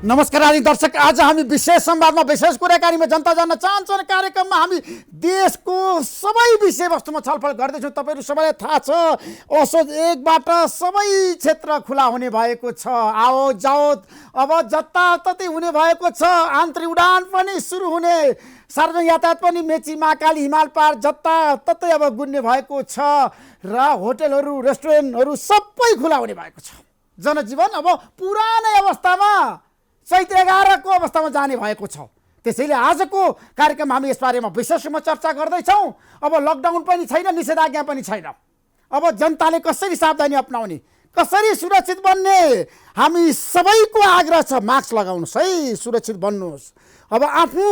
नमस्कार आदि दर्शक, आज हामी विशेष संवादमा विशेष कुराकानीमा जनता जान्न चाहन्छन् कार्यक्रममा हामी देशको सबै विषयवस्तुमा छलफल गर्दैछौँ। तपाईँहरू सबैलाई थाहा छ, असोज 1बाट सबै क्षेत्र खुला हुने भएको छ। आवत जावत अब जताततै हुने भएको छ। आन्तरिक उडान पनि सुरु हुने, सार्वजनिक यातायात पनि मेची महाकाली हिमाल पार जताततै अब गुन्ने भएको छ र होटलहरू रेस्टुरेन्टहरू सबै खुला हुने भएको छ। जनजीवन अब पुरानै अवस्थामा चैत्र 11 को अवस्थामा जाने भएको छ। त्यसैले आजको कार्यक्रम हामी यस बारेमा विशेष रूपमा चर्चा गर्दैछौँ। अब लकडाउन पनि छैन, निषेधाज्ञा पनि छैन। अब जनताले कसरी सावधानी अपनाउने, कसरी सुरक्षित बन्ने, हामी सबैको आग्रह छ। मास्क लगाउनुहोस् है, सुरक्षित बन्नुहोस्। अब आफू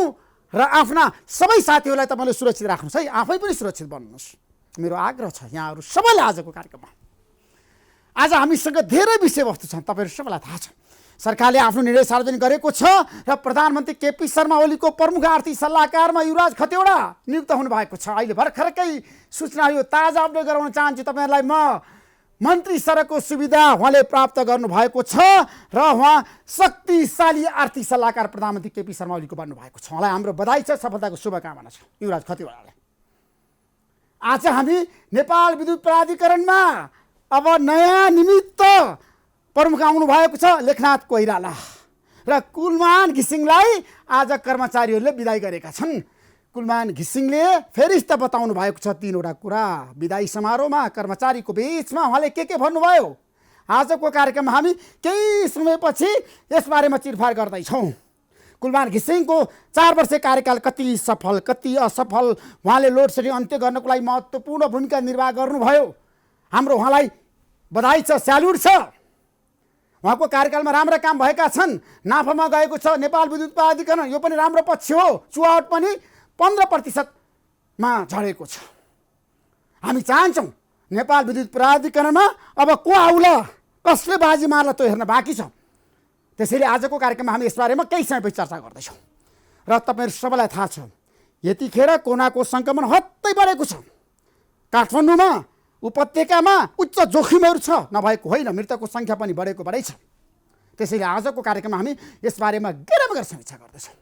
र आफ्ना सबै साथीहरूलाई तपाईँले सुरक्षित राख्नुहोस् है, आफै पनि सुरक्षित बन्नुहोस्, मेरो आग्रह छ यहाँहरू सबैलाई। आजको कार्यक्रममा आज हामीसँग धेरै विषयवस्तु छन्, तपाईँहरू सबैलाई थाहा छ। सरकारले आफ्नो निर्णय सार्वजनिक गरेको छ र प्रधानमन्त्री केपी शर्मा ओलीको प्रमुख आर्थिक सल्लाहकारमा युवराज खतिवडा नियुक्त हुनुभएको छ। अहिले भर्खरकै सूचना यो ताजा अपडेट गराउन चाहन्छु तपाईँहरूलाई। मन्त्री स्तरको सुविधा उहाँले प्राप्त गर्नुभएको छ र उहाँ शक्तिशाली आर्थिक सल्लाहकार प्रधानमन्त्री केपी शर्मा ओलीको बन्नुभएको छ। उहाँलाई हाम्रो बधाई छ, सफलताको शुभकामना छ युवराज खतिवडालाई। आज हामी नेपाल विद्युत प्राधिकरणमा अब नयाँ निमित्त प्रमुख आउनु भएको छ, लेखनाथ कोइराला र कुलमान घिसिङलाई आज कर्मचारीहरूले बिदाई गरेका छन्। कुलमान घिसिङले फेरि त बताउनु भएको छ 3वटा कुरा। बिदाई समारोहमा कर्मचारीको बीचमा उहाँले के भन्नुभयो, आजको कार्यक्रममा हामी केही समयपछि यसबारेमा चिरफार गर्दैछौँ। कुलमान घिसिङको 4 वर्षे कार्यकाल कति सफल कति असफल, उहाँले लोड सेडिङ अन्त्य गर्नको लागि महत्त्वपूर्ण भूमिका निर्वाह गर्नुभयो। हाम्रो उहाँलाई बधाई छ, स्याल्युट छ। उहाँको कार्यकालमा राम्रा काम भएका छन्। नाफामा गएको छ नेपाल विद्युत प्राधिकरण, यो पनि राम्रो पक्ष हो। चुहावट पनि 15%मा झरेको छ। हामी चाहन्छौँ नेपाल विद्युत प्राधिकरणमा अब को आउला, कसले बाजी मार्ला त्यो हेर्न बाँकी छ। त्यसैले आजको कार्यक्रममा हामी यसबारेमा केही समयपछि चर्चा गर्दैछौँ र तपाईँहरू सबैलाई थाहा छ यतिखेर कोरोनाको सङ्क्रमण हत्तै बढेको छ। काठमाडौँमा उपत्यकामा उच्च जोखिमहरू छ, नभएको होइन, मृतकको सङ्ख्या पनि बढेको छ। त्यसैले आजको कार्यक्रममा हामी यसबारेमा गएर समीक्षा गर्दैछौँ।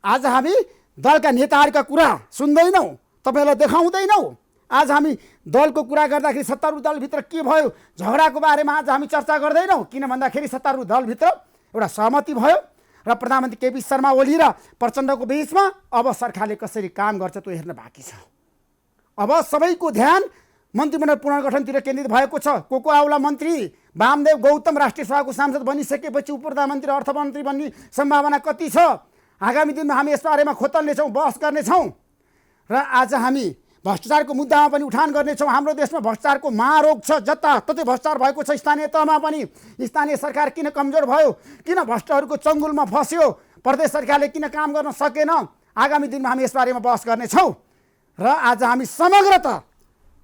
आज हामी दलका नेताहरूका कुरा सुन्दैनौँ, तपाईँलाई देखाउँदैनौँ। आज हामी दलको कुरा गर्दाखेरि सत्तारूढ दलभित्र के भयो झगडाको बारेमा आज हामी चर्चा गर्दैनौँ, किन भन्दाखेरि सत्तारूढ दलभित्र एउटा सहमति भयो र प्रधानमन्त्री केपी शर्मा ओली र प्रचण्डको बिचमा अब सरकारले कसरी काम गर्छ त्यो हेर्न बाँकी छ। अब सबैको ध्यान मन्त्रीमण्डल पुनर्गठनतिर केन्द्रित भएको छ। को आउला मन्त्री, वामदेव गौतम राष्ट्रिय सभाको सांसद बनिसकेपछि उपप्रधानमन्त्री अर्थमन्त्री बन्ने सम्भावना कति छ। आगामी दिनमा हामी यस बारेमा खोतल्नेछौँ, बहस गर्नेछौँ र आज हामी भ्रष्टाचारको मुद्दामा पनि उठान गर्नेछौँ। हाम्रो देशमा भ्रष्टाचारको महारोग छ, जताततै भ्रष्टाचार भएको छ। स्थानीय तहमा पनि स्थानीय सरकार किन कमजोर भयो, किन भ्रष्टहरूको चङ्गुलमा फस्यो, प्रदेश सरकारले किन काम गर्न सकेन, आगामी दिनमा हामी यस बारेमा बहस गर्नेछौँ। र आज हामी समग्रतः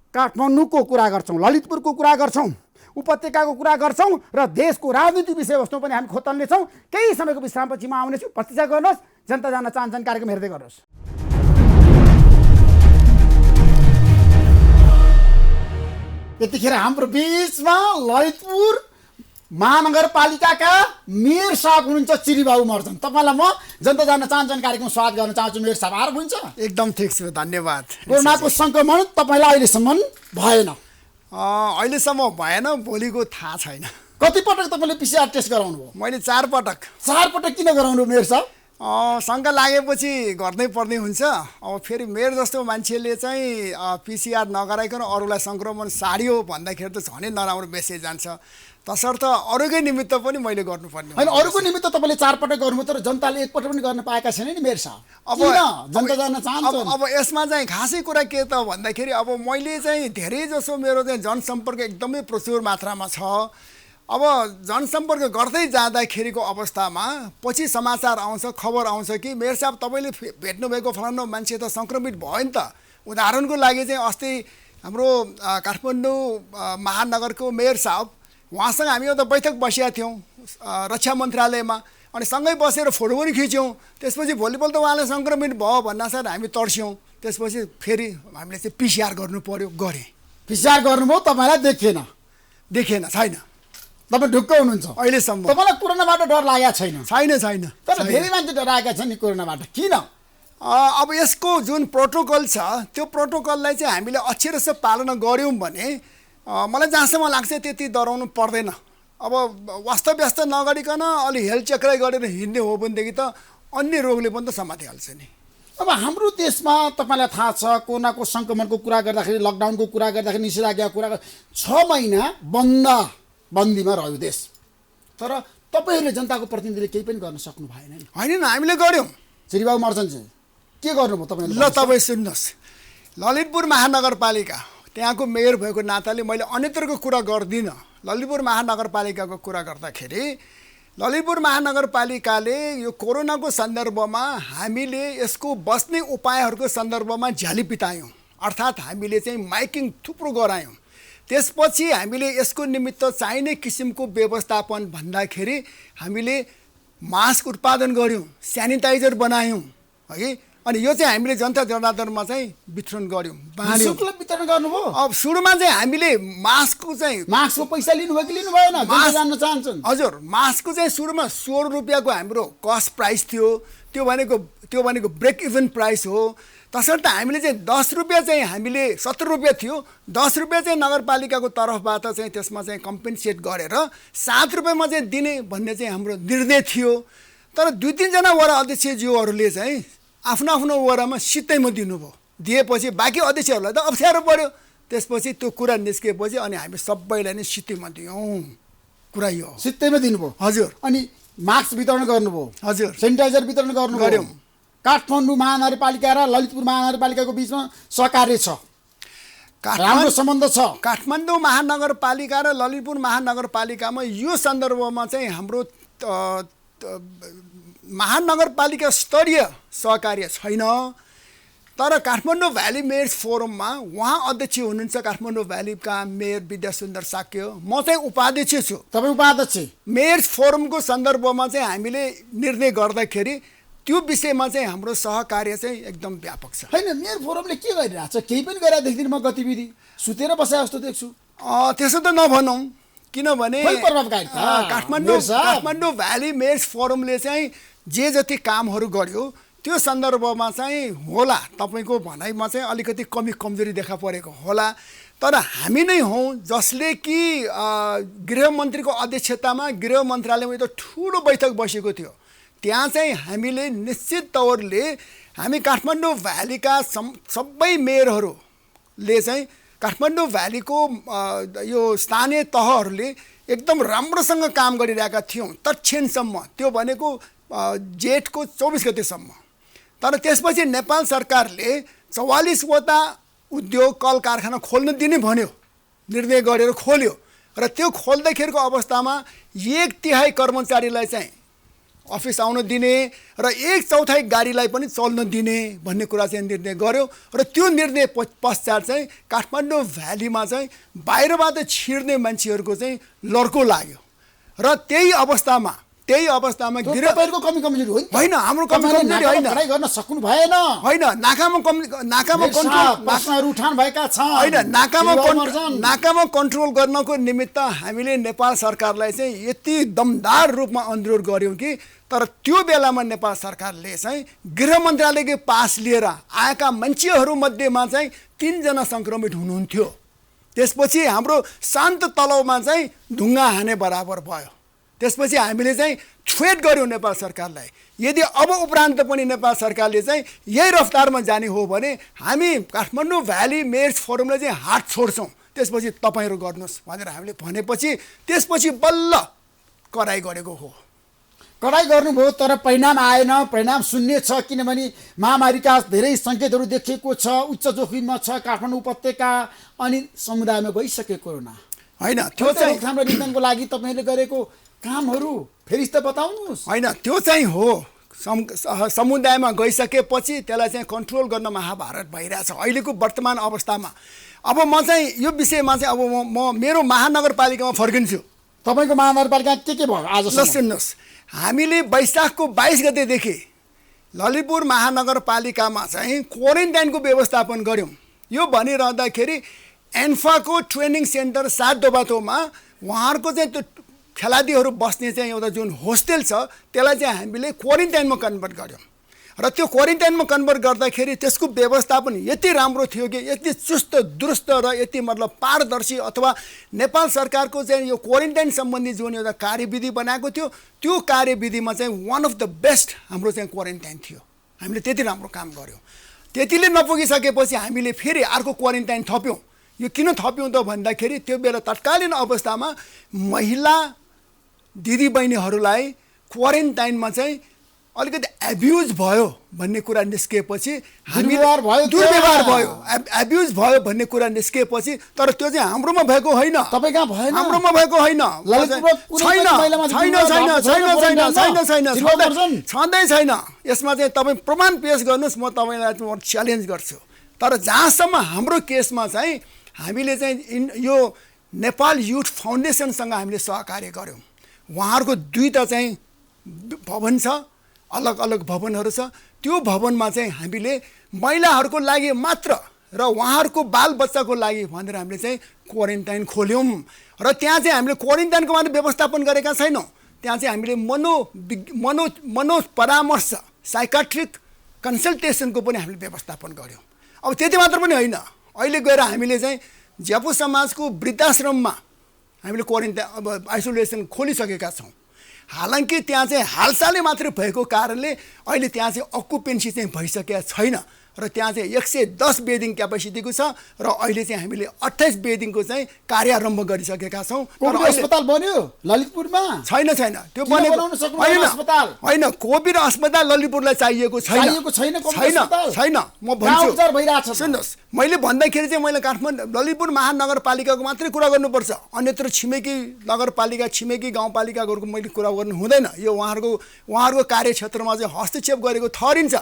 काठमाडौँको कुरा गर्छौँ, ललितपुरको कुरा गर्छौँ, उपत्यकाको कुरा गर्छौँ र देशको राजनीतिक विषयवस्तु पनि हामी खोतल्नेछौँ। केही समयको विश्रामपछि म आउनेछु, प्रतीक्षा गर्नुहोस्। जनता जान्न चाहन्छन् कार्यक्रम हेर्दै गर्नुहोस्। यतिखेर हाम्रो बिचमा ललितपुर महानगरपालिकाका मेयर साहब हुनुहुन्छ चिरीबाबु मर्जन। तपाईँलाई म जनता जान्न चाहन्छन् कार्यक्रम स्वागत गर्न चाहन्छु। मेयर साहब आएर हुन्छ? एकदम ठिक छ, धन्यवाद। कोरोनाको सङ्क्रमण तपाईँलाई अहिलेसम्म भएन? अहिलेसम्म भएन, भोलिको थाहा छैन। कति पटक तपाईँले PCR टेस्ट गराउनु भयो? मैले 4 पटक। 4 पटक किन गराउनु मेयर साहब? शङ्का लागेपछि गर्नै पर्ने हुन्छ। अब फेरि मेरो जस्तो मान्छेले चाहिँ PCR नगराइकन अरूलाई सङ्क्रमण सार्यो भन्दाखेरि त झनै नराम्रो मेसेज जान्छ। तसर्थ अरूकै निमित्त पनि मैले गर्नुपर्ने होइन। अरूको निमित्त तपाईँले 4 पटक गर्नुभयो तर जनताले 1 पटक पनि गर्न पाएका छैन नि मेयर साहब। अब जनता जान्न चाहन्छ। अब यसमा चाहिँ खासै कुरा के त भन्दाखेरि अब मैले चाहिँ धेरै जसो मेरो चाहिँ जनसम्पर्क एकदमै प्रचुर मात्रामा छ। अब जनसम्पर्क गर्दै जाँदाखेरिको अवस्थामा पछि समाचार आउँछ, खबर आउँछ कि मेयर साहब तपाईँले भेट्नुभएको फलानु मान्छे त सङ्क्रमित भयो नि त। उदाहरणको लागि चाहिँ अस्ति हाम्रो काठमाडौँ महानगरको मेयर साहब, उहाँसँग हामी एउटा बैठक बसेका थियौँ रक्षा मन्त्रालयमा, अनि सँगै बसेर फोटो पनि खिच्यौँ। त्यसपछि भोलिपल्ट उहाँले सङ्क्रमित भयो भन्नासाथ हामी तर्स्यौँ। त्यसपछि फेरि हामीले चाहिँ PCR गर्नु पर्यो, गरेँ। PCR गर्नुभयो, तपाईँलाई देखेन छैन। तपाईँ ढुक्क हुनुहुन्छ अहिलेसम्म तपाईँलाई कोरोनाबाट डर लागेको छैन छैन तर धेरै मान्छे डराएका छन् नि कोरोनाबाट किन अब यसको जुन प्रोटोकल छ त्यो प्रोटोकललाई चाहिँ हामीले अक्षरशः पालना गऱ्यौँ भने मलाई जहाँसम्म लाग्छ त्यति डराउनु पर्दैन। अब वास्तव्यस्त नगरिकन अलि हेलचेक्राइ गरेर हिँड्ने हो भनेदेखि त अन्य रोगले पनि त समातिहाल्छ नि। अब हाम्रो देशमा तपाईँलाई थाहा छ कोरोनाको सङ्क्रमणको कुरा गर्दाखेरि लकडाउनको कुरा गर्दाखेरि निषेधाज्ञाको कुरा 6 महिना बन्दीमा रह्यो देश, तर तपाईँहरूले जनताको प्रतिनिधिले केही पनि गर्न सक्नु भएन नि। होइन हामीले गऱ्यौँ। श्रीबाबु मर्चनजी के गर्नुभयो तपाईँले? ल तपाईँ सुन्नुहोस्, ललितपुर महानगरपालिका त्यहाँको मेयर भएको नाताले मैले अन्यत्रको कुरा गर्दिनँ। ललितपुर महानगरपालिकाको कुरा गर्दाखेरि ललितपुर महानगरपालिकाले यो कोरोनाको सन्दर्भमा हामीले यसको बस्ने उपायहरूको सन्दर्भमा झ्याली पितायौँ, अर्थात् हामीले चाहिँ माइकिङ थुप्रो गरायौँ। त्यसपछि हामीले यसको निमित्त चाहिने किसिमको व्यवस्थापन भन्दाखेरि हामीले मास्क उत्पादन गऱ्यौँ, स्यानिटाइजर बनायौँ है, अनि यो चाहिँ हामीले जनता जनार्दनमा चाहिँ वितरण गऱ्यौँ, बाँड्यौँ। वितरण गर्नुभयो? अब सुरुमा चाहिँ हामीले मास्कको पैसा लिनुभयो कि लिनु भएन जान्न चाहन्छन्? हजुर, मास्कको चाहिँ सुरुमा 16 रुपियाँको हाम्रो कस्ट प्राइस थियो, त्यो भनेको ब्रेक इभन प्राइस हो। तसर्थ हामीले चाहिँ 10 रुपियाँ चाहिँ हामीले 17 रुपियाँ थियो, 10 रुपियाँ चाहिँ नगरपालिकाको तर्फबाट चाहिँ त्यसमा चाहिँ कम्पेन्सेट गरेर 7 रुपियाँमा चाहिँ दिने भन्ने चाहिँ हाम्रो निर्णय थियो। तर 2-3 जना वडा अध्यक्षज्यूहरूले चाहिँ आफ्नो आफ्नो वडामा सित्तैमा दिनुभयो, दिएपछि बाँकी अध्यक्षहरूलाई त अप्ठ्यारो पर्यो। त्यसपछि त्यो कुरा निस्किएपछि अनि हामी सबैलाई नै सित्तैमा दियौँ। कुरा यो सित्तैमा दिनुभयो? हजुर। अनि मास्क वितरण गर्नुभयो? हजुर। सेनिटाइजर वितरण गर्नुभयो? काठमाडौँ महानगरपालिका र ललितपुर महानगरपालिकाको बिचमा सहकार्य छ, राम्रो सम्बन्ध छ। काठमाडौँ महानगरपालिका र ललितपुर महानगरपालिकामा यो सन्दर्भमा चाहिँ हाम्रो महानगरपालिका स्तरीय सहकार्य छैन। तर काठमाडौँ भ्याली मेयर्स फोरममा उहाँ अध्यक्ष हुनुहुन्छ, काठमाडौँ भ्यालीका मेयर विद्यासुन्दर साक्य, म चाहिँ उपाध्यक्ष छु। तपाईँ उपाध्यक्ष? मेयर्स फोरमको सन्दर्भमा चाहिँ हामीले निर्णय गर्दाखेरि त्यो विषयमा चाहिँ हाम्रो सहकार्य चाहिँ एकदम व्यापक छ। होइन, मेयर फोरमले के गरिरहेको छ? केही पनि गरेर देख्दिनँ म, गतिविधि सुतेर बसे जस्तो देख्छु। त्यसो त नभनौँ, किनभने काठमाडौँ भ्याली मेयर्स फोरमले चाहिँ जे जति कामहरू गर्यो त्यो सन्दर्भमा चाहिँ होला तपाईँको भनाइमा चाहिँ अलिकति कमजोरी देखा परेको होला। तर हामी नै हौँ जसले कि गृहमन्त्रीको अध्यक्षतामा गृह मन्त्रालयमा एउटा ठुलो बैठक बसेको थियो, त्यहाँ चाहिँ हामीले निश्चित तौरले हामी काठमाडौँ भ्यालीका सबै मेयरहरूले चाहिँ काठमाडौँ भ्यालीको यो स्थानीय तहहरूले एकदम राम्रोसँग काम गरिरहेका थियौँ तत्क्षणसम्म, त्यो भनेको जेठको 24 गतेसम्म। तर त्यसपछि नेपाल सरकारले 44वटा उद्योग कल कारखाना खोल्न दिने भन्यो, निर्णय गरेर खोल्यो र त्यो खोल्दाखेरिको अवस्थामा 1/3 कर्मचारीलाई चाहिँ अफिस आउन दिने र 1/4 गाडीलाई पनि चल्न दिने भन्ने कुरा चाहिँ निर्णय गर्यो। र त्यो निर्णय पश्चात चाहिँ काठमाडौँ भ्यालीमा चाहिँ बाहिरबाट छिर्ने मान्छेहरूको चाहिँ लड्को लाग्यो र त्यही अवस्थामा तपाईँहरूको कमजोरी होइन, हाम्रो कमजोरी होइन, गर्न सक्नु भएन। होइन, नाकामा कन्ट्रोल उठान भएका छन्, होइन, नाकामा कन्ट्रोल गर्नको निमित्त हामीले नेपाल सरकारलाई चाहिँ यति दमदार रूपमा अनुरोध गऱ्यौँ कि, तर त्यो बेलामा नेपाल सरकारले चाहिँ गृह मन्त्रालयकै पास लिएर आएका मान्छेहरूमध्येमा चाहिँ 3 जना सङ्क्रमित हुनुहुन्थ्यो। त्यसपछि हाम्रो शान्त तलवमा चाहिँ ढुङ्गा हाने बराबर भयो। त्यसपछि हामीले चाहिँ थ्रेट गर्यौँ नेपाल सरकारलाई, यदि अब उपरान्त पनि नेपाल सरकारले चाहिँ यही रफ्तारमा जाने हो भने हामी काठमाडौँ भ्याली मेयर्स फोरमले चाहिँ हात छोड्छौँ, त्यसपछि तपाईँहरू गर्नुहोस् भनेर हामीले भनेपछि त्यसपछि बल्ल कराई गरेको हो। कराई गर्नुभयो, तर परिणाम आएन। परिणाम शून्य छ, किनभने महामारीका धेरै सङ्केतहरू देखिएको छ, उच्च जोखिममा छ काठमाडौँ उपत्यका अनि समुदायमा गइसके कोरोना। होइन, त्यो चाहिँ हाम्रो नियन्त्रणको लागि तपाईँले गरेको कामहरू फेरि त बताउनुहोस्। होइन, त्यो चाहिँ हो, समुदायमा गइसकेपछि त्यसलाई चाहिँ कन्ट्रोल गर्न महाभारत भइरहेछ अहिलेको वर्तमान अवस्थामा। अब म चाहिँ यो विषयमा चाहिँ अब म मेरो महानगरपालिकामा फर्किन्छु। तपाईँको महानगरपालिका के भयो आज? सुन्नुहोस्, हामीले वैशाखको 22 गतेदेखि ललितपुर महानगरपालिकामा चाहिँ क्वारेन्टाइनको व्यवस्थापन गऱ्यौँ। यो भनिरहँदाखेरि एन्फाको ट्रेनिङ सेन्टर 7 दोबाटोमा उहाँहरूको चाहिँ त्यो खेलाडीहरू बस्ने चाहिँ एउटा जुन होस्टेल छ त्यसलाई चाहिँ हामीले क्वारेन्टाइनमा कन्भर्ट गऱ्यौँ र त्यो क्वारेन्टाइनमा कन्भर्ट गर्दाखेरि त्यसको व्यवस्थापन यति राम्रो थियो कि यति चुस्त दुरुस्त र यति मतलब पारदर्शी अथवा नेपाल सरकारको चाहिँ यो क्वारेन्टाइन सम्बन्धी जुन एउटा कार्यविधि बनाएको थियो त्यो कार्यविधिमा चाहिँ वान अफ द बेस्ट हाम्रो चाहिँ क्वारेन्टाइन थियो। हामीले त्यति राम्रो काम गऱ्यौँ। त्यतिले नपुगिसकेपछि हामीले फेरि अर्को क्वारेन्टाइन थप्यौँ। यो किन थप्यौँ त भन्दाखेरि त्यो बेला तत्कालीन अवस्थामा महिला दिदीबहिनीहरूलाई क्वारेन्टाइनमा चाहिँ अलिकति एब्युज भयो भन्ने कुरा निस्किएपछि दुर्व्यवहार भयो एब्युज भयो भन्ने कुरा निस्किएपछि तर त्यो चाहिँ हाम्रोमा भएको होइन। तपाईँ कहाँ भएन? हाम्रोमा भएको होइन। छँदै छैन। यसमा चाहिँ तपाईँ प्रमाण पेश गर्नुहोस्, म तपाईँलाई म च्यालेन्ज गर्छु। तर जहाँसम्म हाम्रो केसमा चाहिँ हामीले चाहिँ यो नेपाल युथ फाउन्डेसनसँग हामीले सहकार्य गऱ्यौँ। उहाँहरूको दुईवटा चाहिँ भवन छ, अलग अलग भवनहरू छ। त्यो भवनमा चाहिँ हामीले महिलाहरूको लागि मात्र र उहाँहरूको बालबच्चाको लागि भनेर हामीले चाहिँ क्वारेन्टाइन खोल्यौँ र त्यहाँ चाहिँ हामीले क्वारेन्टाइनको मात्र व्यवस्थापन गरेका छैनौँ। त्यहाँ चाहिँ हामीले मनो परामर्श साइकाट्रिक कन्सल्टेसनको पनि हामीले व्यवस्थापन गऱ्यौँ। अब त्यति मात्र पनि होइन, अहिले गएर हामीले चाहिँ ज्यापु समाजको वृद्धाश्रममा हामीले क्वारेन्टाइन अब आइसोलेसन खोलिसकेका छौँ। हालांकि त्यहाँ चाहिँ हालसालै मात्रै भएको कारणले अहिले त्यहाँ चाहिँ अक्युपेन्सी चाहिँ भइसकेको छैन र त्यहाँ चाहिँ 110 बेडिङ क्यापेसिटीको छ र अहिले चाहिँ हामीले 28 बेडिङको चाहिँ कार्यारम्भ गरिसकेका छौँ। अस्पताल बन्यो ललितपुरमा? छैन त्यो बनेको होइन। कोभिड अस्पताल ललितपुरलाई चाहिएको छैन। म भन्छु सुन्नुहोस्, मैले भन्दाखेरि चाहिँ मैले काठमाडौँ ललितपुर महानगरपालिकाको मात्रै कुरा गर्नुपर्छ, अन्यत्र छिमेकी नगरपालिका छिमेकी गाउँपालिकाहरूको मैले कुरा गर्नु हुँदैन। यो उहाँहरूको कार्यक्षेत्रमा चाहिँ हस्तक्षेप गरेको ठहरिन्छ।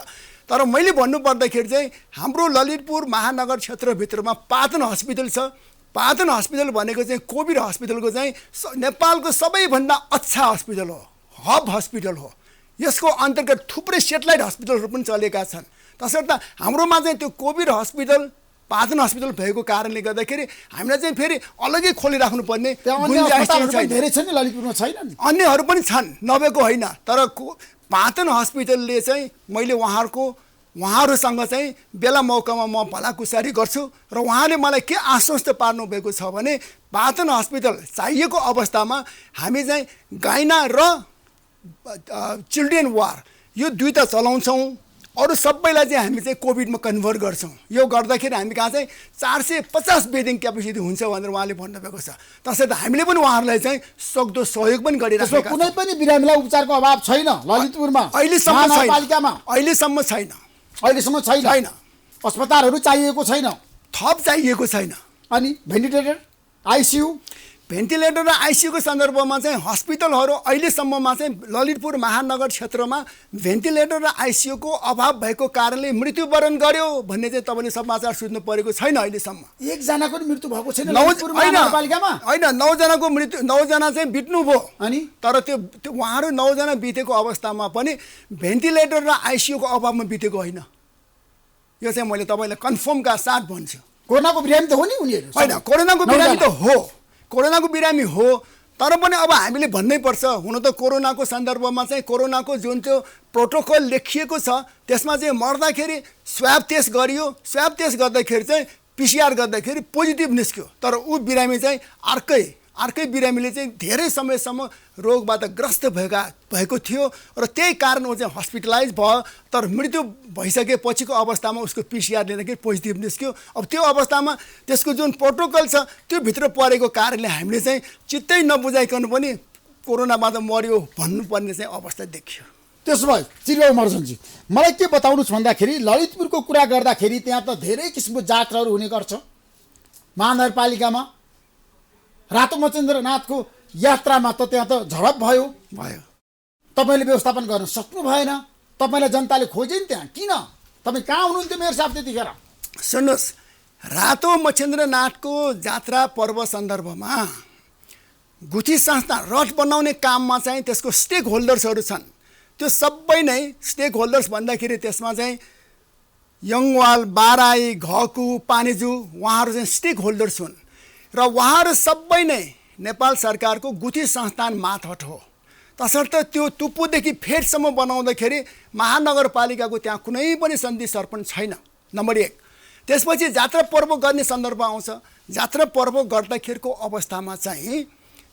तर मैले भन्नुपर्दाखेरि चाहिँ हाम्रो ललितपुर महानगर क्षेत्रभित्रमा पाटन हस्पिटल छ। पाटन हस्पिटल भनेको चाहिँ कोभिड हस्पिटलको चाहिँ नेपालको सबैभन्दा अच्छा हस्पिटल हो, हब हस्पिटल हो। यसको अन्तर्गत थुप्रै सेटेलाइट हस्पिटलहरू पनि चलेका छन्। तसर्थ हाम्रोमा चाहिँ त्यो कोभिड हस्पिटल पाटन हस्पिटल भएको कारणले गर्दाखेरि हामीलाई चाहिँ फेरि अलग्गै खोलिराख्नुपर्ने धेरै छ नि ललितपुरमा? छैनन्, अन्यहरू पनि छन्, नभएको होइन। तर पाटन हस्पिटलले चाहिँ मैले उहाँहरूसँग चाहिँ बेला मौकामा म भलाकुसारी गर्छु र उहाँले मलाई के आश्वस्त पार्नु भएको छ भने पाटन हस्पिटल चाहिएको अवस्थामा हामी चाहिँ गाइना र चिल्ड्रेन वार्ड यो दुईवटा चलाउँछौँ। अरू सबैलाई चाहिँ हामी चाहिँ कोभिडमा कन्भर्ट गर्छौँ। यो गर्दाखेरि हामी कहाँ चाहिँ 450 बेडिङ क्यापेसिटी हुन्छ भनेर उहाँले भन्नुभएको छ। तसर्थ हामीले पनि उहाँहरूलाई चाहिँ सक्दो सहयोग पनि गरिरहेको छ। कुनै पनि बिरामीलाई उपचारको अभाव छैन ललितपुरमा अहिलेसम्म छैन। अस्पतालहरू चाहिएको छैन, थप चाहिएको छैन। अनि भेन्टिलेटर आइसियु भेन्टिलेटर र आइसियुको सन्दर्भमा चाहिँ हस्पिटलहरू अहिलेसम्ममा चाहिँ ललितपुर महानगर क्षेत्रमा भेन्टिलेटर र आइसियुको अभाव भएको कारणले मृत्युवरण गर्यो भन्ने चाहिँ तपाईँले समाचार सुन्नु परेको छैन। अहिलेसम्म एकजनाको पनि मृत्यु भएको छैन ललितपुर महानगरपालिकामा? होइन, 9 जना चाहिँ बित्नु भयो। अनि तर त्यो उहाँहरू 9 जना बितेको अवस्थामा पनि भेन्टिलेटर र आइसियुको अभावमा बितेको होइन। यो चाहिँ मैले तपाईँलाई कन्फर्मका साथ भन्छु। कोरोनाको बिरामी त हो नि उनीहरू? होइन, कोरोनाको बिरामी त हो, कोरोनाको बिरामी हो। तर पनि अब हामीले भन्नै पर्छ। हुन त कोरोनाको सन्दर्भमा चाहिँ कोरोनाको जुन त्यो प्रोटोकल लेखिएको छ त्यसमा चाहिँ मर्दाखेरि स्वाब टेस्ट गरियो। स्वाब टेस्ट गर्दाखेरि चाहिँ पिसिआर गर्दाखेरि पोजिटिभ निस्क्यो। तर ऊ बिरामी चाहिँ अर्कै बिरामीले चाहिँ धेरै समयसम्म रोगबाट ग्रस्त भएको थियो र त्यही कारण ऊ चाहिँ हस्पिटलाइज भयो। तर मृत्यु भइसकेपछिको अवस्थामा उसको पिसिआर लिँदाखेरि पोजिटिभ निस्क्यो। अब त्यो अवस्थामा त्यसको जुन प्रोटोकल छ त्यो भित्र परेको कारणले हामीले चाहिँ चित्तै नबुझाइकन पनि कोरोनाबाट मर्यो भन्नुपर्ने चाहिँ अवस्था देखियो। त्यसो भए चिरिया मर्जनजी, मलाई के बताउनुहोस् भन्दाखेरि ललितपुरको कुरा गर्दाखेरि त्यहाँ त धेरै किसिमको जात्राहरू हुने गर्छ। महानगरपालिकामा रातो मचेन्द्रनाथको यात्रामा त त्यहाँ त झडप भयो। तपाईँले व्यवस्थापन गर्न सक्नु भएन। तपाईँलाई जनताले खोजे नि त्यहाँ, किन? तपाईँ कहाँ हुनुहुन्थ्यो मेयर साहब त्यतिखेर? सुन्नुहोस्, रातो मचेन्द्रनाथको जात्रा पर्व सन्दर्भमा गुठी संस्था रथ बनाउने काममा चाहिँ त्यसको स्टेक होल्डर्सहरू छन्। त्यो सबै नै स्टेक होल्डर्स भन्दाखेरि त्यसमा चाहिँ यङवाल, बाराई, घकु, पानीजु उहाँहरू चाहिँ स्टेक होल्डर्स हुन् र उहाँहरू सबै नै नेपाल सरकारको गुठी संस्थान मातहट हो। तसर्थ त्यो टुप्पोदेखि फेदसम्म बनाउँदाखेरि महानगरपालिकाको त्यहाँ कुनै पनि सन्धि सर्पण छैन, नम्बर 1। त्यसपछि जात्रा पर्व गर्ने सन्दर्भ आउँछ। जात्रा पर्व गर्दाखेरिको अवस्थामा चाहिँ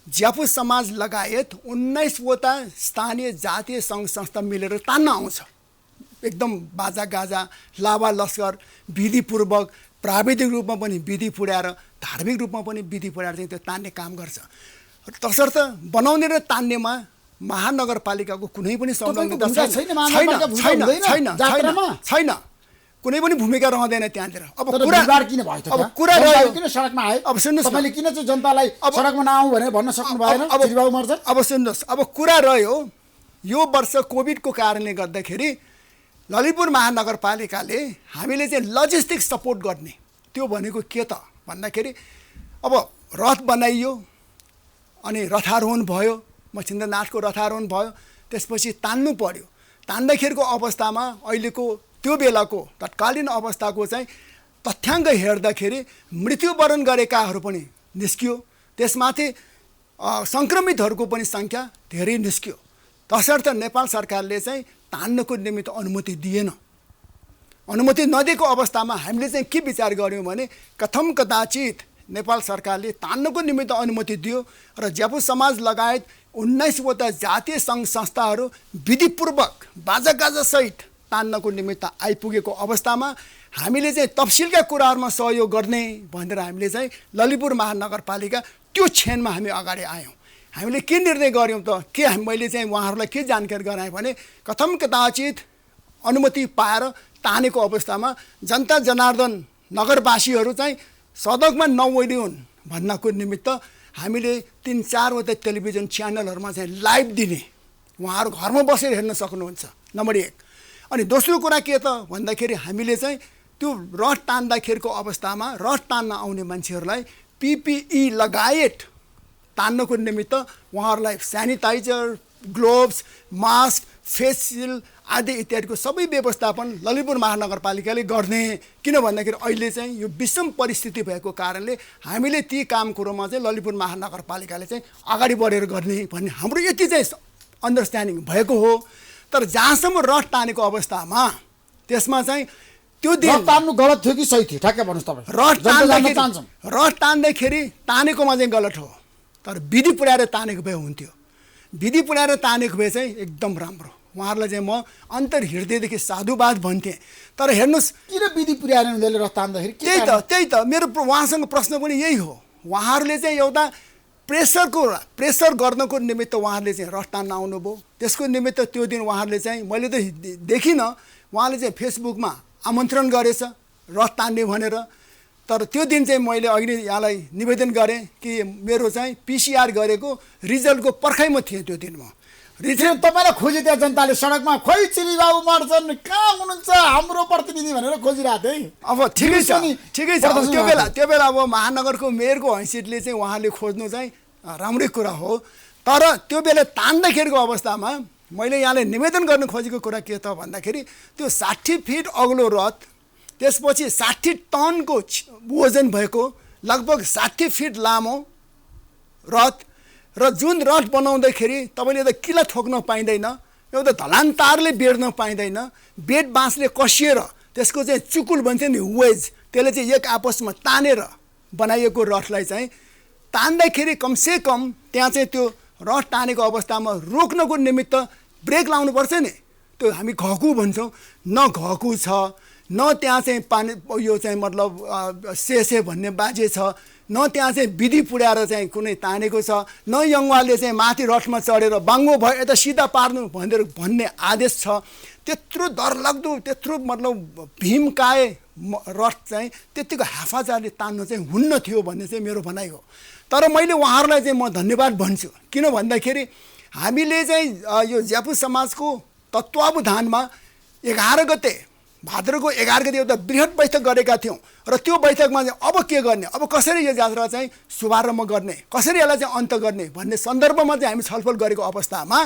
ज्यापु समाज लगायत 19वटा स्थानीय जातीय सङ्घ संस्था मिलेर तान्न आउँछ। एकदम बाजागाजा, लावा लस्कर, विधिपूर्वक, प्राविधिक रूपमा पनि विधि पुर्याएर, धार्मिक रूपमा पनि विधि पुर्याएर चाहिँ त्यो तान्ने काम गर्छ। तसर्थ बनाउने र तान्नेमा महानगरपालिकाको कुनै पनि संलग्नता छैन, कुनै पनि भूमिका रहँदैन त्यहाँतिर। अब कुरा किन सडकमा आए? अब सुन्नुहोस्, तपाईँले किन चाहिँ जनतालाई सडकमा नआऊ भनेर भन्न सक्नु भएन? अब सुन्नुहोस्, अब कुरा रह्यो यो वर्ष कोभिडको कारणले गर्दाखेरि ललितपुर महानगरपालिकाले हामीले चाहिँ लजिस्टिक सपोर्ट गर्ने, त्यो भनेको के त भन्दाखेरि अब रथ बनाइयो अनि रथारोहण भयो, मच्छिन्द्रनाथको रथारोहण भयो, त्यसपछि तान्नु पर्यो। तान्दाखेरिको अवस्थामा अहिलेको त्यो बेलाको तत्कालीन अवस्थाको चाहिँ तथ्याङ्क हेर्दाखेरि मृत्युवरण गरेकाहरू पनि निस्कियो, त्यसमाथि सङ्क्रमितहरूको पनि सङ्ख्या धेरै निस्कियो। तसर्थ नेपाल सरकारले चाहिँ तान्नको निमित्त अनुमति दिएन। अनुमति नदिएको अवस्थामा हामीले चाहिँ के विचार गऱ्यौँ भने कथम कदाचित नेपाल सरकारले तान्नको निमित्त अनुमति दियो र ज्यापु समाज लगायत 19वटा जातीय सङ्घ संस्थाहरू विधिपूर्वक बाजागाजासहित तान्नको निमित्त आइपुगेको अवस्थामा हामीले चाहिँ तफसिलका कुराहरूमा सहयोग गर्ने भनेर हामीले चाहिँ ललितपुर महानगरपालिका त्यो क्षणमा हामी अगाडि आयौँ। हामीले के निर्णय गऱ्यौँ त, मैले चाहिँ उहाँहरूलाई के जानकारी गराएँ भने कथम कदाचित अनुमति पाएर तानेको अवस्थामा जनता जनार्दन नगरवासीहरू चाहिँ सडकमा नओर्लिउन् भन्नको निमित्त हामीले 3-4वटा टेलिभिजन च्यानलहरूमा चाहिँ लाइभ दिने, उहाँहरू घरमा बसेर हेर्न सक्नुहुन्छ, नम्बर 1। अनि दोस्रो कुरा के त भन्दाखेरि हामीले चाहिँ त्यो रथ तान्दाखेरिको अवस्थामा रथ तान्न आउने मान्छेहरूलाई PPE लगायत तान्नको निमित्त उहाँहरूलाई sanitizer, gloves, mask, face shield आदि इत्यादिको सबै व्यवस्थापन ललितपुर महानगरपालिकाले गर्ने। किन भन्दाखेरि अहिले चाहिँ यो विषम परिस्थिति भएको कारणले हामीले ती काम कुरोमा चाहिँ ललितपुर महानगरपालिकाले चाहिँ अगाडि बढेर गर्ने भन्ने हाम्रो यति चाहिँ अन्डरस्ट्यान्डिङ भएको हो। तर जहाँसम्म रथ तानेको अवस्थामा त्यसमा चाहिँ त्यो दिन तान्नु गलत थियो कि सही थियो, ठ्याक्कै भन्नुहोस् तपाईँ। रथ तान्दाखेरि तानेकोमा चाहिँ गलत हो, तर विधि पुर्याएर तानेको भए हुन्थ्यो। विधि पुर्याएर तानेको भए चाहिँ एकदम राम्रो। उहाँहरूलाई चाहिँ म अन्तर्हृदयदेखि साधुवाद भन्थेँ। तर हेर्नुहोस्, किन विधि पुर्याएर उनीहरूले रथ तान्दाखेरि? त्यही त मेरो उहाँसँग प्रश्न पनि यही हो। उहाँहरूले चाहिँ एउटा प्रेसर गर्नको निमित्त उहाँहरूले चाहिँ रथ तान्न आउनुभयो। त्यसको निमित्त त्यो दिन उहाँहरूले चाहिँ मैले त देखिनँ, उहाँले चाहिँ फेसबुकमा आमन्त्रण गरेछ रथ तान्ने भनेर। तर त्यो दिन चाहिँ मैले अघि यहाँलाई निवेदन गरेँ कि मेरो चाहिँ PCR गरेको रिजल्टको पर्खाइमा थिएँ त्यो दिन म। रिजल्ट तपाईँलाई खोजिदियो जनताले सडकमा, खोइ चिनी बाबु मर्छन्, कहाँ हुनुहुन्छ हाम्रो प्रतिनिधि भनेर खोजिरहेको थिएँ। अब ठिकै छ। त्यो बेला अब महानगरको मेयरको हैसियतले चाहिँ उहाँले खोज्नु चाहिँ राम्रै कुरा हो। तर त्यो बेला तान्दाखेरिको अवस्थामा मैले यहाँलाई निवेदन गर्न खोजेको कुरा के त भन्दाखेरि त्यो 60 फिट अग्लो रथ, त्यसपछि 60 टनको वजन भएको लगभग 60 फिट लामो रथ, र जुन रथ बनाउँदाखेरि तपाईँले त किला ठोक्न पाइँदैन, एउटा ढलान तारले बेड्न पाइँदैन, बेड बाँसले कसिएर त्यसको चाहिँ चुकुल भन्छ नि, वेज, त्यसले चाहिँ एक आपसमा तानेर बनाइएको रथलाई चाहिँ तान्दाखेरि कमसेकम त्यहाँ चाहिँ त्यो रथ तानेको अवस्थामा रोक्नको निमित्त ब्रेक लाउनुपर्छ नि। त्यो हामी घकु भन्छौँ, न घकु छ, न त्यहाँ चाहिँ पानी यो चाहिँ मतलब से भन्ने बाजे छ, न त्यहाँ चाहिँ विधि पुर्याएर चाहिँ कुनै तानेको छ, न यङवालले चाहिँ माथि रथमा चढेर बाङ्गो भयो यता सिधा पार्नु भनेर भन्ने आदेश छ। त्यत्रो डरलाग्दो, त्यत्रो मतलब भीमकाय रथ चाहिँ त्यतिको हेफाजारले तान्नु चाहिँ हुन्न थियो भन्ने चाहिँ मेरो भनाइ हो। तर मैले उहाँहरूलाई चाहिँ म धन्यवाद भन्छु। किन भन्दाखेरि हामीले चाहिँ यो ज्यापु समाजको तत्त्वावधानमा 11 गते भाद्रको 11 गते एउटा बृहत बैठक गरेका थियौँ र त्यो बैठकमा चाहिँ अब के गर्ने, अब कसरी यो यात्रा चाहिँ शुभारम्भ गर्ने, कसरी यसलाई चाहिँ अन्त गर्ने भन्ने सन्दर्भमा चाहिँ हामी छलफल गरेको अवस्थामा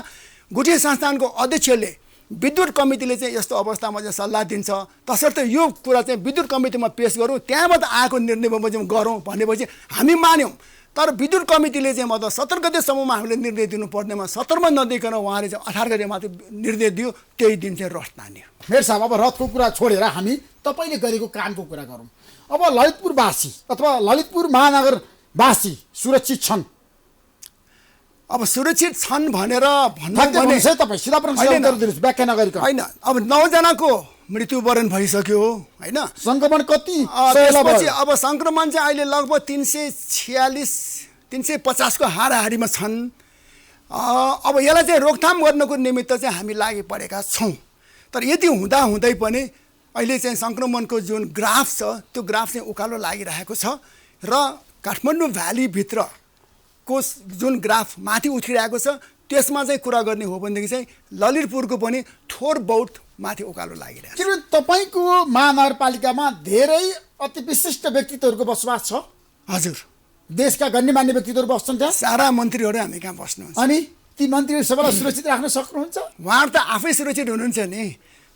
गुठी संस्थानको अध्यक्षले विद्युत कमिटीले चाहिँ यस्तो अवस्थामा चाहिँ सल्लाह दिन्छ, तसर्थ यो कुरा चाहिँ विद्युत कमिटीमा पेश गरौँ, त्यहाँबाट आएको निर्णय बमोजिम गरौँ भनेपछि हामी मान्यौँ। तर विद्युत कमिटीले चाहिँ मतलब 17 गतेसम्ममा हामीले निर्णय दिनुपर्नेमा 17 मा नदिकन उहाँले चाहिँ 18 गते मात्रै निर्णय दियो, त्यही दिन चाहिँ रथ तान्यो। मेयर साहब, अब रथको कुरा छोडेर हामी तपाईँले गरेको कामको कुरा गरौँ। अब ललितपुरवासी अथवा ललितपुर महानगरवासी सुरक्षित छन्? अब सुरक्षित छन् भनेर भन्नु ठ्याक्कै भने भन्नुहोस् है तपाईँ, सिधा प्रश्न उत्तर दिनुहोस्, व्याख्या नगरिकन। होइन, अब 9 जनाको मृत्युवरण भइसक्यो होइन। सङ्क्रमण कति त्यसपछि अब सङ्क्रमण चाहिँ अहिले लगभग 350 को हाराहारीमा छन्। अब यसलाई चाहिँ रोकथाम गर्नको निमित्त चाहिँ हामी लागि परेका छौँ। तर यति हुँदै पनि अहिले चाहिँ सङ्क्रमणको जुन ग्राफ छ त्यो ग्राफ चाहिँ उकालो लागिरहेको छ र काठमाडौँ भ्यालीभित्रको जुन ग्राफ माथि उठिरहेको छ त्यसमा चाहिँ कुरा गर्ने हो भनेदेखि चाहिँ ललितपुरको पनि थोर बहुत माथि उकालो लागिरहेको छ। किनभने तपाईँको महानगरपालिकामा धेरै अति विशिष्ट व्यक्तित्वहरूको बसोबास छ। हजुर, देशका गण्यमान्य व्यक्तित्वहरू बस्छन् त्यहाँ। सारा मन्त्रीहरू हामी कहाँ बस्नुहुन्छ? अनि ती मन्त्रीहरू सबैलाई सुरक्षित राख्न सक्नुहुन्छ? उहाँहरू त आफै सुरक्षित हुनुहुन्छ नि।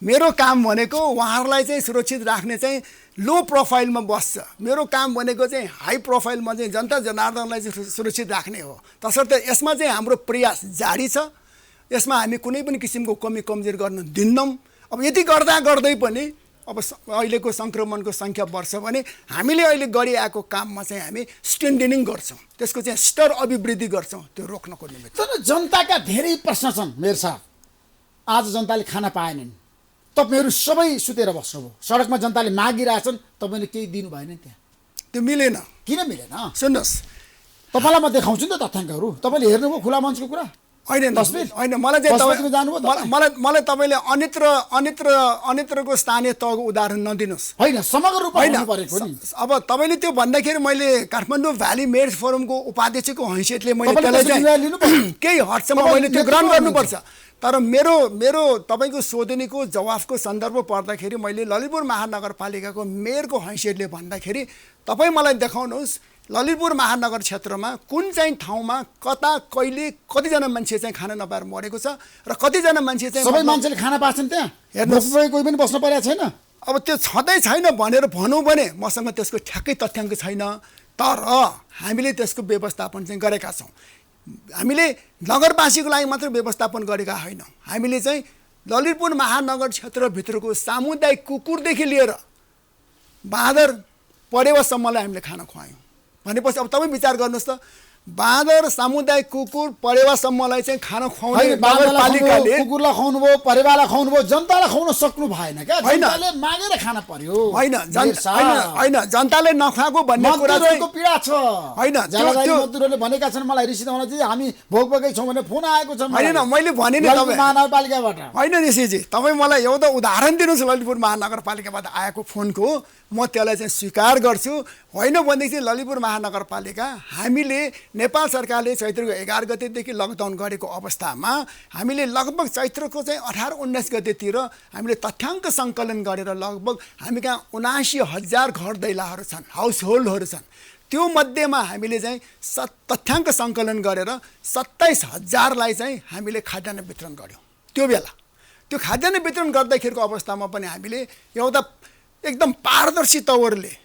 मेरो काम भनेको उहाँहरूलाई चाहिँ सुरक्षित राख्ने चाहिँ लो प्रोफाइलमा बस्छ। मेरो काम भनेको चाहिँ हाई प्रोफाइलमा चाहिँ जनता जनार्दनलाई चाहिँ सुरक्षित राख्ने हो। तसर्थ यसमा चाहिँ हाम्रो प्रयास जारी छ। यसमा हामी कुनै पनि किसिमको कमी कमजोर गर्न दिन्नौँ। अब यति गर्दै पनि अब अहिलेको सङ्क्रमणको सङ्ख्या बढ्छ भने हामीले अहिले गरिआएको काममा चाहिँ हामी स्ट्रेन्थनिङ गर्छौँ, त्यसको चाहिँ स्तर अभिवृद्धि गर्छौँ, त्यो रोक्नको निमित्त। तर जनताका धेरै प्रश्न छन् मेयर साहब। आज जनताले खाना पाएनन्, तपाईँहरू सबै सुतेर बस्नुभयो, सडकमा जनताले मागिरहेछन्, तपाईँले केही दिनु भएन त्यहाँ। त्यो मिलेन। किन मिलेन? सुन्नुहोस्, तपाईँलाई म देखाउँछु नि त तथ्याङ्कहरू। तपाईँले हेर्नुभयो खुला मञ्चको कुरा? होइन होइन, मलाई तपाईँले अन्यत्रको स्थानीय तहको उदाहरण नदिनुहोस्। होइन, समग्र रूपमा हेर्नु परेको नि। अब तपाईँले त्यो भन्दाखेरि मैले काठमाडौँ भ्याली मेयर्स फोरमको उपाध्यक्षको हैसियतले मैले त्यसलाई चाहिँ केही हदसम्म मैले त्यो ग्रहण गर्नुपर्छ। तर मेरो तपाईँको सोधनीको जवाफको सन्दर्भ पर्दाखेरि मैले ललितपुर महानगरपालिकाको मेयरको हैसियतले भन्दाखेरि तपाईँ मलाई देखाउनुहोस् ललितपुर महानगर क्षेत्रमा कुन चाहिँ ठाउँमा कता कहिले कतिजना मान्छे चाहिँ खाना नपाएर मरेको छ र कतिजना मान्छे चाहिँ सबै मान्छेले खाना पाछन् त्यहाँ? हेर्नुहोस्, कोही पनि बस्न परेको छैन। अब त्यो छँदै छैन भनेर भनौँ भने मसँग त्यसको ठ्याक्कै तथ्याङ्क छैन। तर हामीले त्यसको व्यवस्थापन चाहिँ गरेका छौँ। हामीले नगरवासीको लागि मात्र व्यवस्थापन गरेका होइनौँ। हामीले चाहिँ ललितपुर महानगर क्षेत्रभित्रको सामुदायिक कुकुरदेखि लिएर बाँदर परेवासम्मलाई हामीले खाना खुवायौँ। भनेपछि अब तपाईँ विचार गर्नुहोस् त, बाँदर सामुदायिक कुकुर परेवासम्मलाई चाहिँ खाना खुवाउने नगरपालिकाले कुकुरलाई खुवाउनुभयो, परेवालाई खुवाउनुभयो, जनतालाई खुवाउन सक्नु भएन क्या? जनताले मागेर खाना पर्यो। होइन, जनताले नखुवाएको भन्ने कुरा चाहिँ पीडा छ। होइन, मजदुरहरूले भनेका छन् मलाई ऋषिधवनजी हामी भोकभोकै छौँ भने फोन आएको छ। होइन, मैले भने नि तपाईँ महानगरपालिकाबाट। होइन ऋषिजी, तपाईँ मलाई एउटा उदाहरण दिनुहोस् ललितपुर महानगरपालिकाबाट आएको फोनको, म त्यसलाई चाहिँ स्वीकार गर्छु। होइन भनेदेखि ललितपुर महानगरपालिका हामीले नेपाल सरकारले चैत्रको 11 गतेदेखि लकडाउन गरेको अवस्थामा हामीले लगभग चैत्रको चाहिँ 18-19 गतेतिर हामीले तथ्याङ्क सङ्कलन गरेर लगभग हामी कहाँ 79,000 घर दैलाहरू छन्, हाउस होल्डहरू छन्। त्यो मध्येमा हामीले चाहिँ तथ्याङ्क सङ्कलन गरेर 27,000लाई चाहिँ हामीले खाद्यान्न वितरण गऱ्यौँ। त्यो बेला त्यो खाद्यान्न वितरण गर्दाखेरिको अवस्थामा पनि हामीले एउटा एकदम पारदर्शी तवरले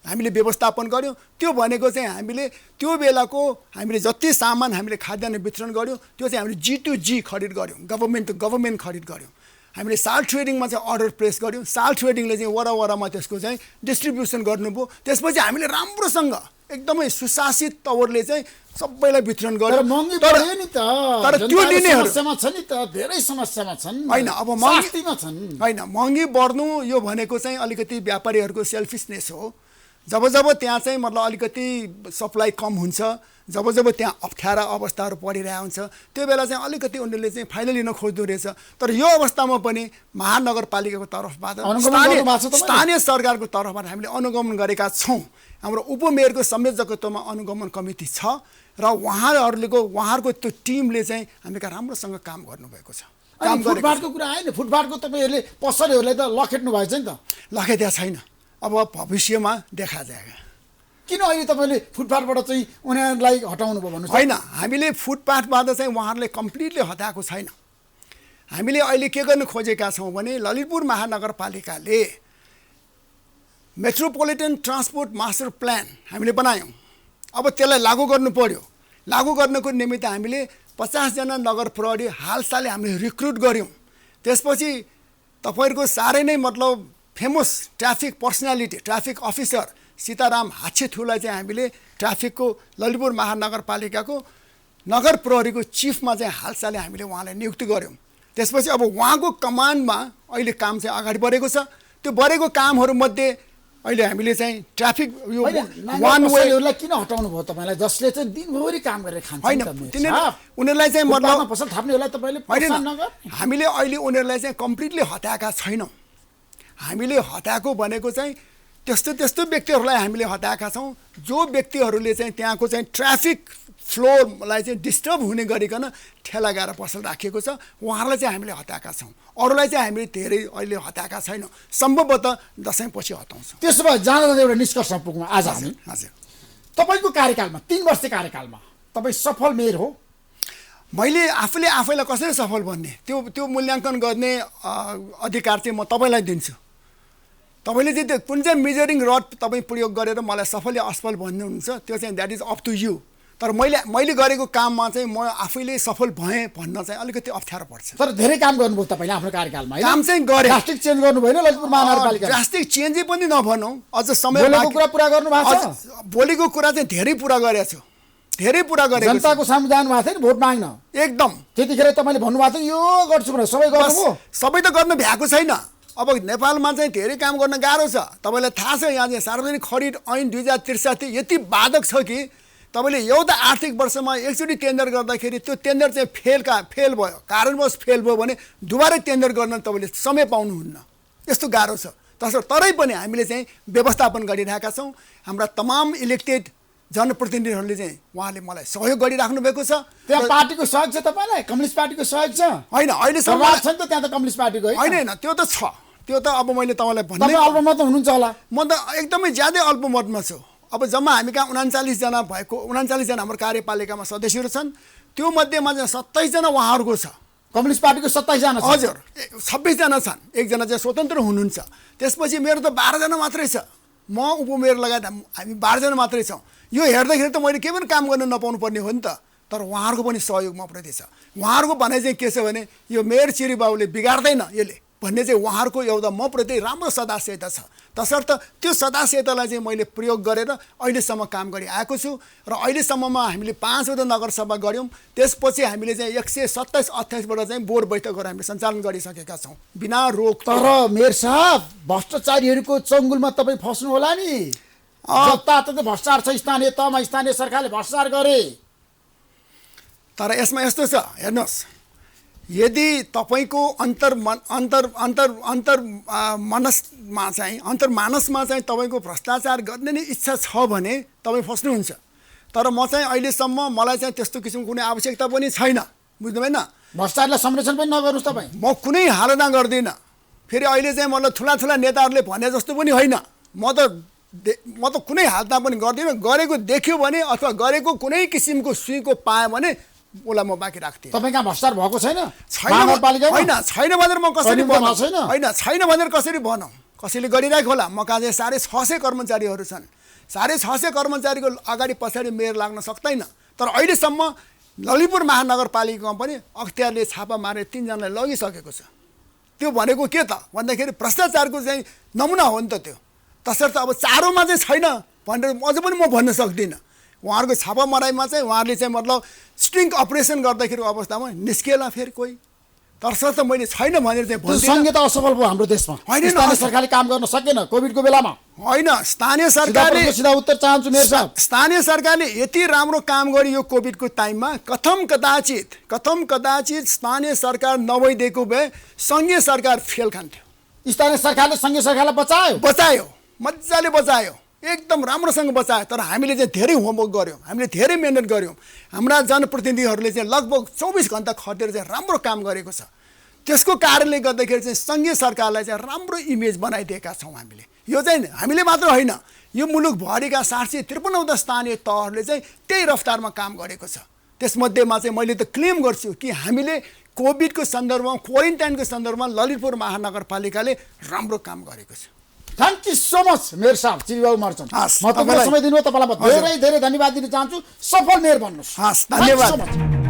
हामीले व्यवस्थापन गऱ्यौँ। त्यो भनेको चाहिँ हामीले त्यो बेलाको हामीले जति सामान हामीले खाद्यान्न वितरण गऱ्यौँ त्यो चाहिँ हामीले G2G खरिद गऱ्यौँ, गभर्मेन्ट खरिद गऱ्यौँ। हामीले साल ट्रेडिङमा चाहिँ अर्डर प्लेस गऱ्यौँ। साल ट्रेडिङले चाहिँ वरवरमा त्यसको चाहिँ डिस्ट्रिब्युसन गर्नुभयो। त्यसपछि हामीले राम्रोसँग एकदमै सुशासित तवरले चाहिँ सबैलाई वितरण गर्यो। तर त्यो लिनेहरू समस्यामा छ नि त, धेरै समस्यामा छन्। होइन, अब महँगी बढ्नु यो भनेको चाहिँ अलिकति व्यापारीहरूको सेल्फिसनेस हो। जब त्यहाँ चाहिँ मतलब अलिकति सप्लाई कम हुन्छ, जब त्यहाँ अप्ठ्यारा अवस्थाहरू परिरहेको हुन्छ, त्यो बेला चाहिँ अलिकति उनीहरूले चाहिँ फाइदा लिन खोज्दो रहेछ। तर यो अवस्थामा पनि महानगरपालिकाको तर्फबाट स्थानीय सरकारको तर्फबाट हामीले अनुगमन गरेका छौँ। हाम्रो उपमेयरको संयोजकत्वमा अनुगमन कमिटी छ र उहाँहरूको त्यो टिमले चाहिँ हामी कहाँ राम्रोसँग काम गर्नुभएको छ। फुटपाथको कुरा आयो नि, फुटपाथको तपाईँहरूले पसलहरूलाई त लखेट्नु भएछ नि त? लखेट्या छैन, अब भविष्यमा देखा जाएगा। किन अहिले तपाईँले फुटपाथबाट चाहिँ उनीहरूलाई हटाउनु भयो भन्नु? होइन, हामीले फुटपाथबाट चाहिँ उहाँहरूले कम्प्लिटली हटाएको छैन। हामीले अहिले के गर्न खोजेका छौँ भने ललितपुर महानगरपालिकाले मेट्रोपोलिटन ट्रान्सपोर्ट मास्टर प्लान हामीले बनायौँ। अब त्यसलाई लागू गर्नु पर्यो। लागू गर्नको निमित्त हामीले 50 जना नगर प्रहरी हालसालै हामीले रिक्रुट गऱ्यौँ। त्यसपछि तपाईहरुको सारै नै मतलब famous traffic personality traffic officer Sitaram हाच्छेथुलाई चाहिँ हामीले ट्राफिकको ललितपुर महानगरपालिकाको नगर प्रहरीको चिफमा चाहिँ हालसालै हामीले उहाँलाई नियुक्ति गऱ्यौँ। त्यसपछि अब उहाँको कमान्डमा अहिले काम चाहिँ अगाडि बढेको छ। त्यो बढेको कामहरूमध्ये अहिले हामीले चाहिँ ट्राफिक यो वान वेहरूलाई किन हटाउनु भयो तपाईलाई, जसले चाहिँ दिनभरि काम गरेर खान्छ? होइन, उनीहरूलाई चाहिँ मतलब पसल थाप्नेहरूलाई तपाईले प्रोत्साहन नगर। हामीले अहिले उनीहरूलाई चाहिँ कम्प्लिटली हटाएका छैनौँ। हामीले हटाएको भनेको चाहिँ त्यस्तो व्यक्तिहरूलाई हामीले हटाएका छौँ जो व्यक्तिहरूले चाहिँ त्यहाँको चाहिँ ट्राफिक फ्लोलाई चाहिँ डिस्टर्ब हुने गरिकन ठेला गाएर पसल राखिएको छ, उहाँहरूलाई चाहिँ हामीले हटाएका छौँ। अरूलाई चाहिँ हामीले धेरै अहिले हटाएका छैनौँ। सम्भवतः दसैँपछि हटाउँछौँ। त्यसो भए जाँदा एउटा निष्कर्षमा पुग्नु आज हामी। हजुर, तपाईँको कार्यकालमा 3 वर्ष कार्यकालमा तपाईँ सफल मेयर हो? मैले आफैलाई कसरी सफल भन्ने त्यो मूल्याङ्कन गर्ने अधिकार चाहिँ म तपाईँलाई दिन्छु। तपाईँले चाहिँ कुन चाहिँ मेजरिङ रड तपाईँ प्रयोग गरेर मलाई सफल या असफल भन्नुहुन्छ त्यो चाहिँ that is up to you. तर मैले गरेको काममा चाहिँ म आफैले सफल भएँ भन्न चाहिँ अलिकति अप्ठ्यारो पर्छ। तर धेरै काम गर्नुभयो तपाईँले आफ्नो कार्यकालमा, काम चाहिँ गरे। ड्रास्टिक चेन्ज गर्नु भएन ललितपुर महानगरपालिका? ड्रास्टिक चेन्जै पनि नभनौँ, अझ समय बोलेको कुरा पुरा गर्नु भएको छ। बोलेको कुरा चाहिँ धेरै पुरा गरेको छु, धेरै पुरा गरेको। जनताको सामु जानु भएको थियो नि भोट माग्न, एकदम। त्यतिखेर तपाईँले भन्नुभएको थियो यो गर्छु भनेर, सबै गर्नुभयो? सबै त गर्न भ्याएको छैन। अब नेपालमा चाहिँ धेरै काम गर्न गाह्रो छ। तपाईँलाई थाहा छ यहाँ चाहिँ सार्वजनिक खरिद ऐन 2063 यति बाधक छ कि तपाईँले एउटा आर्थिक वर्षमा एकचोटि टेन्डर गर्दाखेरि त्यो टेन्डर चाहिँ फेल भयो, कारणवश फेल भयो भने दुबारै टेन्डर गर्न तपाईँले समय पाउनुहुन्न, यस्तो गाह्रो छ। तरै पनि हामीले चाहिँ व्यवस्थापन गरिरहेका छौँ। हाम्रा तमाम इलेक्टेड जनप्रतिनिधिहरूले चाहिँ उहाँले मलाई सहयोग गरिराख्नु भएको छ। त्यहाँ पार्टीको सहयोग छ तपाईँलाई? कम्युनिस्ट पार्टीको सहयोग छ? होइन, अहिलेसम्म छ नि त त्यहाँ त कम्युनिस्ट पार्टीको। होइन, त्यो त छ। त्यो त अब मैले तपाईँलाई भन्ने अल्पमत हुनुहुन्छ होला? म त एकदमै ज्यादै अल्पमतमा छु। अब जम्मा हामी कहाँ 39 जना भएको, 39 जना हाम्रो कार्यपालिकामा सदस्यहरू छन्। त्यो मध्येमा चाहिँ 27 जना उहाँहरूको छ। कम्युनिस्ट पार्टीको 27 जना? हजुर, 26 जना छन्। एकजना चाहिँ स्वतन्त्र हुनुहुन्छ। त्यसपछि मेरो त 12 जना मात्रै छ। म उपमेयर लगायत हामी 12 जना मात्रै छौँ। यो हेर्दाखेरि त मैले केही पनि काम गर्न नपाउनु पर्ने हो नि त। तर उहाँहरूको पनि सहयोग म प्रति छ। उहाँहरूको भनाइ चाहिँ के छ भने यो मेयर चिरी बाबुले बिगार्दैन यसले भन्ने चाहिँ उहाँहरूको एउटा म प्रति राम्रो सदास्यता छ। तसर्थ त्यो सदास्यतालाई चाहिँ मैले प्रयोग गरेर अहिलेसम्म काम गरिआएको छु। र अहिलेसम्ममा हामीले 5वटा नगरसभा गऱ्यौँ। त्यसपछि हामीले चाहिँ 127-28बाट चाहिँ बोर्ड बैठकहरू हामीले सञ्चालन गरिसकेका छौँ बिना रोक। तर मेयर साहब, भ्रष्टाचारीहरूको चङ्गुलमा तपाईँ फस्नु होला नि। जताततै भ्रष्टाचार छ, स्थानीय तहमा स्थानीय सरकारले भ्रष्टाचार गरे। तर यसमा यस्तो छ, हेर्नुहोस्, यदि तपाईँको अन्तर्मानसमा चाहिँ तपाईँको भ्रष्टाचार गर्ने नै इच्छा छ भने तपाईँ फस्नुहुन्छ। तर म चाहिँ अहिलेसम्म मलाई चाहिँ त्यस्तो किसिमको कुनै आवश्यकता पनि छैन, बुझ्नुभएन? भ्रष्टाचारलाई संरक्षण पनि नगर्नुहोस् तपाईँ। म कुनै हालतमा गर्दिनँ। फेरि अहिले चाहिँ मतलब ठुला नेताहरूले भने जस्तो पनि होइन। म त कुनै हालतमा पनि गर्दिनँ। गरेको देख्यो भने अथवा गरेको कुनै किसिमको सुईको पाएँ भने उसलाई म बाँकी राख्थेँ। तपाईँ कहाँ भ्रष्टाचार भएको छैन? होइन, छैन भनेर म कसरी भनौँ? होइन, छैन भनेर कसरी भनौँ? कसैले गरिरहेको होला। म कहाँ चाहिँ 650 कर्मचारीहरू छन्। 650 कर्मचारीको अगाडि पछाडि मेयर लाग्न सक्दैन। तर अहिलेसम्म ललितपुर महानगरपालिकामा पनि अख्तियारले छापा मारेर 3 जनालाई लगिसकेको छ। त्यो भनेको के त भन्दाखेरि भ्रष्टाचारको चाहिँ नमुना हो नि त त्यो। तसर्थ अब चारोमा चाहिँ छैन भनेर अझ पनि म भन्न सक्दिनँ। उहाँहरूको छापा मराइमा चाहिँ उहाँहरूले चाहिँ मतलब स्ट्रिङ अपरेसन गर्दाखेरि अवस्थामा निस्किएला फेरि कोही। तसर्थ मैले छैन भनेर चाहिँ भन्दिनँ। संहिता असफल भयो हाम्रो देशमा। होइन, स्थानीय सरकारले काम गर्न सकेन कोभिडको बेलामा। होइन, स्थानीय सरकारले सिधा उत्तर चाहन्छु मेयर साहब। स्थानीय सरकारले यति राम्रो काम गर्यो यो कोभिडको टाइममा। कथम कदाचित स्थानीय सरकार नभइदिएको भए सङ्घीय सरकार फेल खान्थ्यो। स्थानीय सरकारले सङ्घीय सरकारलाई बचायो, मजाले बचायो, एकदम राम्रोसँग बचायो। तर हामीले चाहिँ धेरै होमवर्क गऱ्यौँ, हामीले धेरै मेहनत गऱ्यौँ। हाम्रा जनप्रतिनिधिहरूले चाहिँ लगभग 24 घन्टा खटेर चाहिँ राम्रो काम गरेको छ। त्यसको कारणले गर्दाखेरि चाहिँ सङ्घीय सरकारलाई चाहिँ राम्रो इमेज बनाइदिएका छौँ हामीले। यो चाहिँ हामीले मात्र होइन, यो मुलुकभरिका 753 स्थानीय तहहरूले चाहिँ त्यही रफ्तारमा काम गरेको छ। त्यसमध्येमा चाहिँ मैले त क्लेम गर्छु कि हामीले कोभिडको सन्दर्भमा, क्वारेन्टाइनको सन्दर्भमा ललितपुर महानगरपालिकाले राम्रो काम गरेको छ। Thank you so much mayor साहब चिरिबाबु मर्चन हस्, म तपाईँलाई तपाईँलाई- समय दिनुभयो तपाईँलाई म धेरै धेरै धन्यवाद दिन चाहन्छु सफल मेयर बन्नुहोस् हस्, Thank you so धन्यवाद। much.